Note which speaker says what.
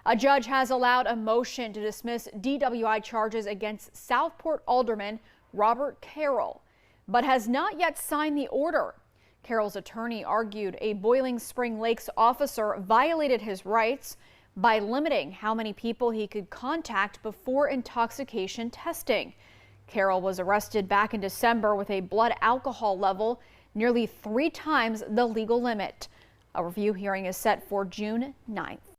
Speaker 1: A judge has allowed a motion to dismiss DWI charges against Southport Alderman Robert Carroll, but has not yet signed the order. Carroll's attorney argued a Boiling Spring Lakes officer violated his rights by limiting how many people he could contact before intoxication testing. Carroll was arrested back in December with a blood alcohol level nearly 3 times the legal limit. A review hearing is set for June 9th.